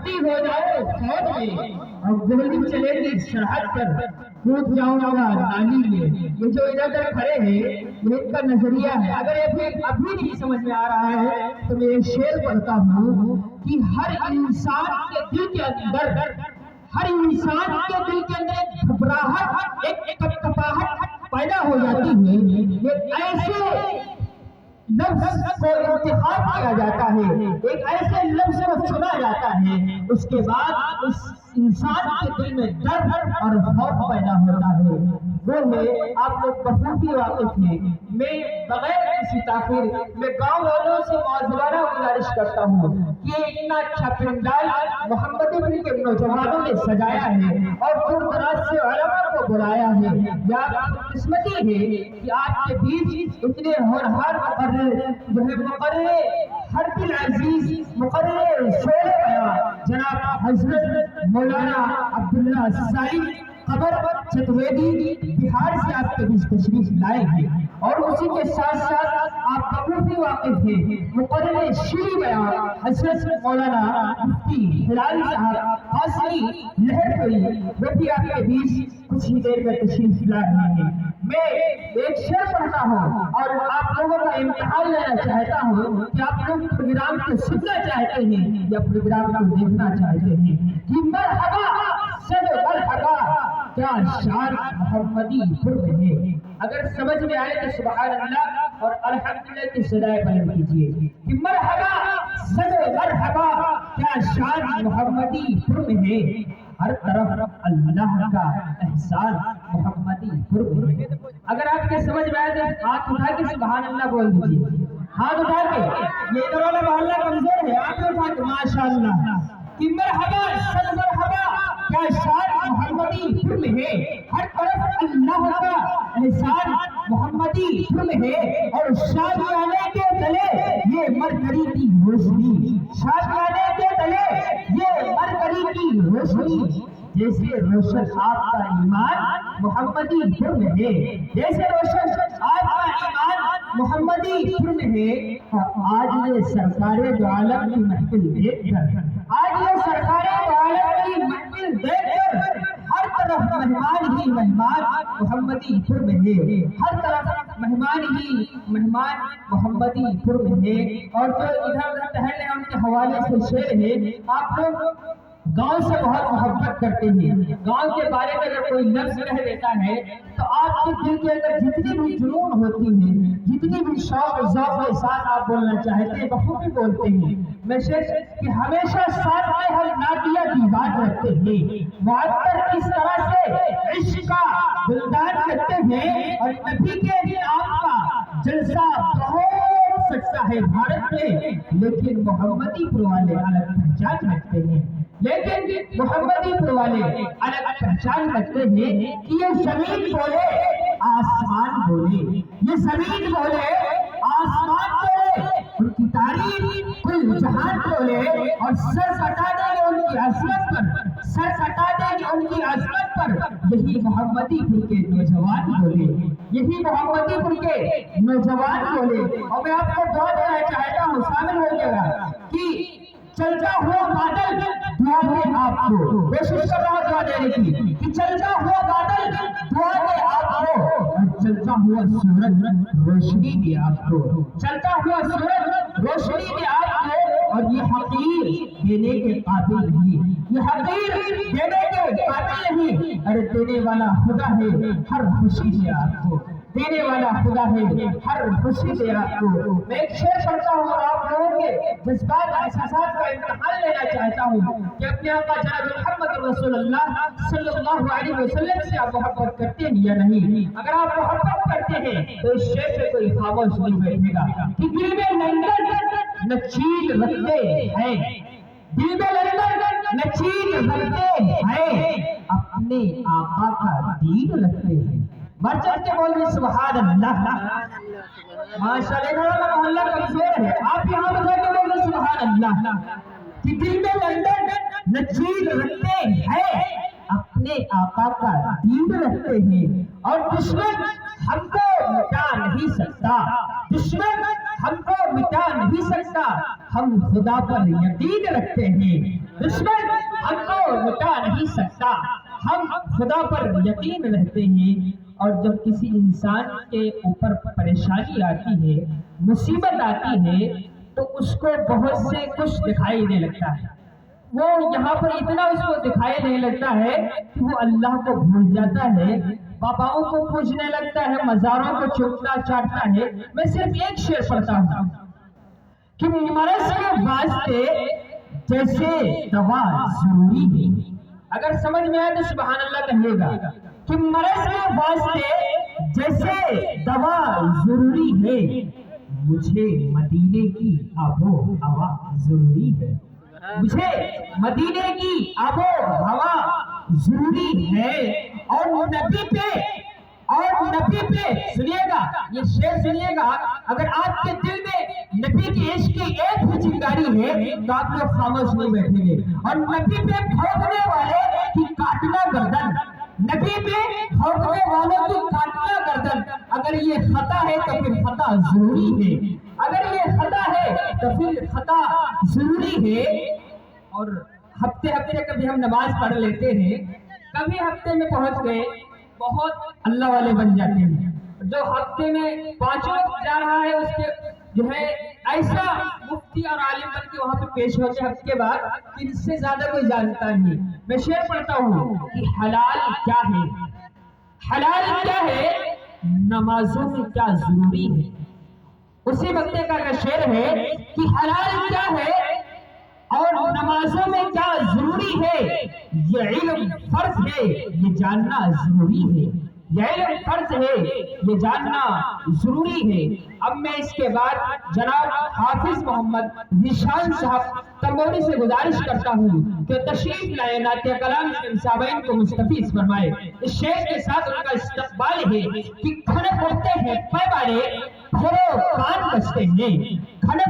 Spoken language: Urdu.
بھرتی ہو جاؤ فوج میں اور گولی چلے گی سرحد پر کود جاؤں گا نالی میں. یہ جو ادھر ادھر کھڑے ہیں یہ ان کا نظریہ ہے. اگر یہ ابھی نہیں سمجھ میں آ رہا ہے تو میں یہ شعر پڑھتا ہوں کہ ہر انسان کے دل کے اندر ایک گھبراہٹ ایک کپکپاہٹ پیدا ہو جاتی ہے. یہ ایسے لفظ کو انتخاب کیا جاتا ہے, ایک ایسے لفظ کو چنا جاتا ہے, اس کے بعد اس انسان کے دل میں ڈر اور خوف پیدا ہوتا ہے. وہ ہے آپ لوگ بخوبی واقف ہیں. میں بغیر کسی تاخیر میں گاؤں والوں سے معذرانہ گزارش کرتا ہوں کہ اتنا اچھا پنڈال محمد ابن کے نوجوانوں نے سجایا ہے اور دور دراز سے علماء کو بلایا ہے. یا قسمتی ہے کہ آپ کے بیچ اتنے ہونہار مقرر حرب العزیز مقرر شعر بیان جناب حضرت مولانا عبداللہ سالم قبر چتویدی بہار سے آپ کے بیچ تشریف لائے ہیں. اور اسی کے ساتھ ساتھ آپ بخوبی واقف ہیں مقرر شعری بیان حضرت مولانا مفتی ہلال صاحب قاسمی لہرپوری, وہ بھی آپ کے بیچ کچھ ہی دیر میں تشریف لا رہے ہیں. میں ایک شعر پڑھتا ہوں اور آپ لوگوں کا امتحان لینا چاہتا ہوں کہ آپ لوگ پروگرام کو سننا چاہتے ہیں یا پروگرام کو دیکھنا چاہتے ہیں. کہ مرحبا سب مرحبا کیا شان محمدی پر ہے. اگر سمجھ میں آئے تو سبحان اللہ اور الحمدللہ کی صدائے بلند کیجیے کہ مرحبا سب مرحبا کیا شان محمدی پر ہے. ہر طرف اللہ کا احسان محمدی پر ہے. اگر آپ کے سمجھ میں آئے تو ہاتھ اٹھا کے سبحان اللہ بول دیجیے. ہاتھ اٹھا کے, یہ ادھر والا محلہ کمزور ہے, آپ اٹھا کے ماشاءاللہ کہ مرحبا سب مرحبا کیا شان محمدی پر ہے. ہر طرف اللہ کا احسان محمدی پر ہے. اور شادیانے کے تلے یہ مرکری کی روشنی, شادیانے کے تلے یہ مرکری کی روشنی. جیسے روشن آپ کا ایمان محمدی پر ہے, جیسے روشن آپ کا ایمان محمدی پر ہے. آج یہ سرکار دو عالم کی محفل دیکھ کر, آج یہ سرکار دو عالم کی محفل دیکھ کر ہر طرف مہمان ہی مہمان محمدی پر ہے. ہر طرف مہمان ہی مہمان محمدی پر ہے. اور جو ادھر پہلے ہم کے حوالے سے شعر ہے, آپ لوگ گاؤں سے بہت محبت کرتے ہیں. گاؤں کے بارے میں اگر کوئی لفظ کہہ دیتا ہے تو آپ کے دل کے اندر جتنی بھی جنون ہوتی ہے, جتنی بھی شوق ذوق کے ساتھ آپ بولنا چاہتے ہیں بخوبی بولتے ہیں. میں شعر کہ ہمیشہ ساتھ میں ہم نادیہ کی بات رکھتے ہیں, معطر کس طرح سے عشق کا گلدان کرتے ہیں, اور نبی کے نام کا جلسہ بہت سکتا ہے بھارت میں, لیکن محمدی پر والے الگ پہچان رکھتے ہیں. لیکن محمدی پر والے الگ پہچان رکھتے ہیں کہ یہ زمین بولے آسمان بولے, یہ زمین بولے آسمان بولے, ان کی تعریف کل جہان بولے, اور سر کٹا دے گے ان کی عظمت پر, سر کٹا دے گے ان کی عظمت پر. یہی محمدی پور کے نوجوان بولے, یہی محمدی پور کے نوجوان بولے. اور میں آپ کو دعا دینا چاہتا ہوں, شامل ہو جائے گا کہ چلتا ہوا بادل دعا دے آپ کو, کوشش کر رہا دعا دینے کی کہ چلتا ہوا بادل دعا دے آپ کو, اور چلتا ہوا سورج روشنی دے آپ کو, چلتا ہوا سورج روشنی دے آپ کو. اور یہ حقیر دینے کے قابل نہیں, یہ حقیر دینے کے قابل نہیں. ارے دینے والا خدا ہے, ہر خوشی دے آپ کو, دینے والا خدا ہے, ہر خوشی دے آپ کو. میں ایک شعر پڑھتا ہوں اور آپ لوگوں کے جذبات احساسات کا امتحان لینا چاہتا ہوں کہ اپنے آقا جناب محمد رسول اللہ صلی اللہ علیہ وسلم سے آپ محبت کرتے ہیں یا نہیں. اگر آپ محبت کرتے ہیں تو اس شعر پہ کوئی خاموش نہیں بیٹھے گا کہ دل میں لندن نہ چیل رکھتے ہیں, دل میں لندن نہ چیل رکھتے ہیں, اپنے آقا کا دین رکھتے ہیں. بڑھ چڑھ کے بول رہے سبحان اللہ. ماشاءاللہ محلہ کمزور ہے, آپ یہاں بجا کے بول رہے سبحان اللہ کہ دل میں لندن نہ چیل رکھتے ہیں, اپنے آقا کا دین رکھتے ہیں. اور دشمن ہم کو مٹا نہیں سکتا, دشمن ہم کو مٹا نہیں سکتا، ہم خدا پر یقین رکھتے ہیں۔ دشمن ہم کو مٹا نہیں سکتا، ہم خدا پر یقین رکھتے ہیں۔ اور جب کسی انسان کے اوپر پریشانی آتی ہے، مصیبت آتی ہے، تو اس کو بہت سے کچھ دکھائی دینے لگتا ہے۔ وہ یہاں پر اتنا اس کو دکھائی دینے لگتا ہے کہ وہ اللہ کو بھول جاتا ہے، باباؤں کو پوجنے لگتا ہے، مزاروں کو چومتا چاٹتا ہے۔ میں صرف ایک شعر پڑھتا ہوں کہ مرض کے واسطے جیسے دوا ضروری ہے۔ اگر سمجھ میں آئے تو سبحان اللہ کہیے گا کہ مرض کے واسطے جیسے دوا ضروری ہے، مجھے مدینے کی آب و ہوا ضروری ہے، مجھے مدینے کی آب و ہوا ضروری ہے۔ اور نبی پہ سنیے گا، یہ شعر سنیے گا، اگر آپ کے دل میں نبی کے عشق کی ایک بھی چنگاری ہے تو آپ لوگ خاموش نہیں بیٹھیں گے۔ اور نبی پہ بھونکنے والے کی کاٹنا گردن، نبی پہ بھونکنے والوں کی کاٹنا گردن، اگر یہ خطا ہے تو پھر خطا ضروری ہے، اگر یہ خطا ہے تو پھر خطا ضروری ہے۔ اور ہفتے کبھی ہم نماز پڑھ لیتے ہیں، کبھی ہفتے میں پہنچ گئے، بہت اللہ والے بن جاتے ہیں۔ جو ہفتے میں 5 وقت جا رہا ہے، اس کے جو ہے ایسا مفتی اور عالم بن کے وہاں پہ پیش ہوتے ہیں ہفتے کے بعد کہ اس سے زیادہ کوئی جانتا نہیں۔ میں شعر پڑھتا ہوں کہ حلال کیا ہے، حلال کیا ہے، نمازوں میں کیا ضروری ہے۔ اسی وقت کا شعر ہے کہ حلال کیا ہے اور نمازوں میں کیا ضروری ہے، یہ علم فرض ہے، یہ جاننا ضروری ہے، یہ علم فرض ہے، یہ جاننا ضروری ہے۔ اب میں اس کے بعد جناب حافظ محمد نشان صاحب تموری سے گزارش کرتا ہوں کہ تشریف لائے، نعت کلام کے سامعین کو مستفیض فرمائے۔ اس شعر کے ساتھ ان کا استقبال ہے کہ کھڑے پڑتے ہیں پیمانے، پھرو کان بجتے ہیں، کھڑے